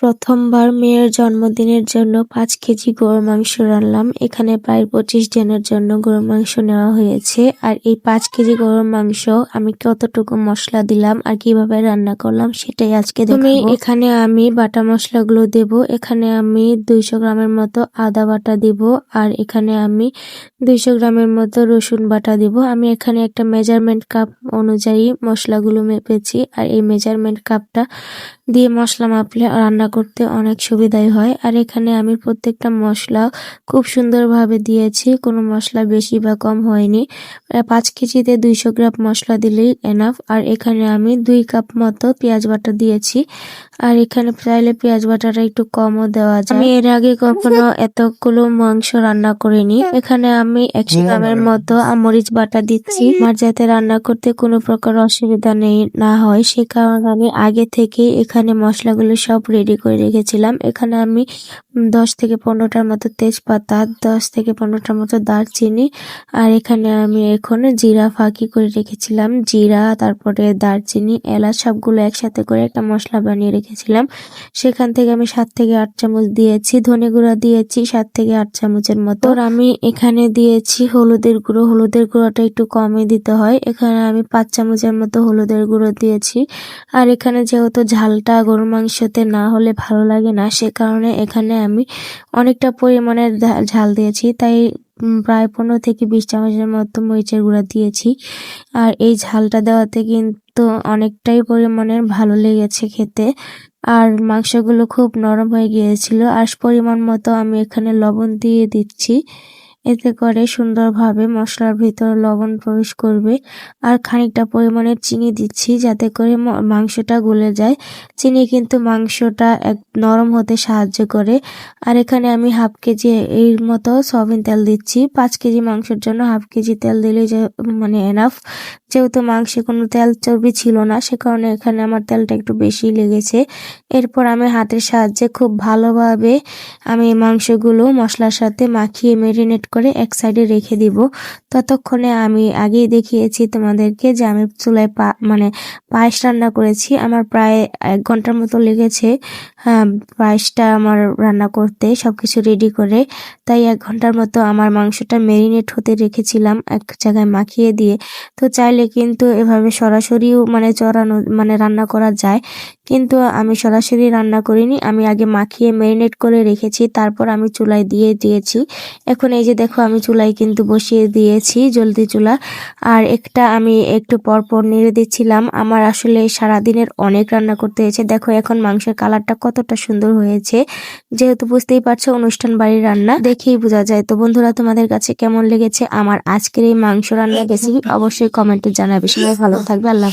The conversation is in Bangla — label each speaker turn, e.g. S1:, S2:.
S1: প্রথমবার মেয়ের জন্মদিনের জন্য ৫ কেজি গরুর মাংস রান্নলাম। এখানে প্রায় ২৫ জনের জন্য গরুর মাংস নেওয়া হয়েছে। আর এই ৫ কেজি গরুর মাংস আমি কতটুকু মশলা দিলাম আর কিভাবে রান্না করলাম সেটাই আজকে দেখাবো। এখানে আমি বাটা মশলাগুলো দেব। এখানে আমি ২০০ গ্রামের মতো আদা বাটা দিব, আর এখানে আমি ২০০ গ্রামের মতো রসুন বাটা দিব। আমি এখানে একটা মেজারমেন্ট কাপ অনুযায়ী মশলাগুলো মেপেছি, আর এই মেজারমেন্ট কাপটা দিয়ে মশলা মাপলে রান্না করতে অনেক সুবিধাই হয়। আর এখানে আমি প্রত্যেকটা মশলা খুব সুন্দরভাবে দিয়েছি, কোনো মশলা বেশি বা কম হয়নি। ৫ কেজিতে ২০০ গ্রাম মশলা দিলেই এনাফ। আর এখানে আমি ২ কাপ মতো পেঁয়াজ বাটা দিয়েছি, আর এখানে চাইলে পেঁয়াজ বাটাটা একটু কমও দেওয়া যায়। আমি এর আগে কখনো এতগুলো মাংস রান্না করিনি। এখানে আমি ১০০ গ্রামের মতো মরিচ বাটা দিচ্ছি, আমার যাতে রান্না করতে কোনো প্রকার অসুবিধা না হয় সে কারণে আমি আগে থেকে এখানে মশলাগুলো সব রেডি করে রেখেছিলাম। এখানে আমি ১০ থেকে ১৫টার মতো তেজপাতা, ১০ থেকে ১৫টার মতো দারচিনি, আর এখানে আমি এখন জিরা ফাঁকি করে রেখেছিলাম। জিরা, তারপরে দারচিনি, এলাচ সবগুলো একসাথে করে একটা মশলা বানিয়ে রেখেছিলাম। সেখান থেকে আমি ৭ থেকে ৮ চামচ দিয়েছি। ধনে গুঁড়া দিয়েছি ৭ থেকে ৮ চামচের মতো। আর আমি এখানে দিয়েছি হলুদের গুঁড়ো। হলুদের গুঁড়োটা একটু কমই দিতে হয়। এখানে আমি ৫ চামচের মতো হলুদের গুঁড়ো দিয়েছি। আর এখানে যেহেতু ঝালটা গরুর মাংসতে না হলে ভালো লাগে না, সে কারণে এখানে আমি অনেকটা পরিমাণের ঝাল দিয়েছি। তাই প্রায় ১৫ থেকে ২০ চামচের মতো মরিচের গুঁড়া দিয়েছি। আর এই ঝালটা দেওয়াতে কিন্তু অনেকটাই পরিমাণের ভালো লেগেছে খেতে। আর মাংসগুলো খুব নরম হয়ে গিয়েছিল। আর পরিমাণ মতো আমি এখানে লবণ দিয়ে দিচ্ছি, এতে করে সুন্দরভাবে মশলার ভিতর লবণ প্রবেশ করবে। আর খানিকটা পরিমাণের চিনি দিচ্ছি যাতে করে মাংসটা গলে যায়। চিনি কিন্তু মাংসটা নরম হতে সাহায্য করে। আর এখানে আমি ১/২ কেজি এর মতো সয়াবিন তেল দিচ্ছি। ৫ কেজি মাংসের জন্য ১/২ কেজি তেল দিলে এনাফ। যেহেতু মাংসে কোনো তেল চর্বি ছিল না, সে কারণে এখানে আমার তেলটা একটু বেশি লেগেছে। এরপর আমি হাতের সাহায্যে খুব ভালোভাবে আমি মাংসগুলো মশলার সাথে মাখিয়ে ম্যারিনেট করে এক সাইডে রেখে দিব। ততক্ষণে আমি আগেই দেখিয়েছি তোমাদেরকে যে আমি চুলায় পায়েস রান্না করেছি। আমার প্রায় ১ ঘন্টার মতো লেগেছে পায়েসটা আমার রান্না করতে, সবকিছু রেডি করে। তাই ১ ঘন্টার মতো আমার মাংসটা ম্যারিনেট হতে রেখেছিলাম এক জায়গায় মাখিয়ে দিয়ে। তো চাইলে কিন্তু এভাবে সরাসরিও চড়ানো রান্না করা যায়, কিন্তু আমি সরাসরি রান্না করিনি। আমি আগে মাখিয়ে ম্যারিনেট করে রেখেছি, তারপর আমি চুলায় দিয়ে দিয়েছি। এখন এই যে দেখো আমি চুলায় কিন্তু বসিয়ে দিয়েছি জলদি চুলা। আর আমি একটু পরপর নেড়ে দিচ্ছিলাম। আমার আসলে সারাদিনের অনেক রান্না করতে হয়েছে। দেখো এখন মাংসের কালারটা কতটা সুন্দর হয়েছে। যেহেতু বুঝতেই পারছো অনুষ্ঠান বাড়ির রান্না, দেখেই বোঝা যায়। তো বন্ধুরা, তোমাদের কাছে কেমন লেগেছে আমার আজকের এই মাংস রান্নার রেসিপি অবশ্যই কমেন্টে জানাবে। সবাই ভালো থাকবে। আল্লাহ।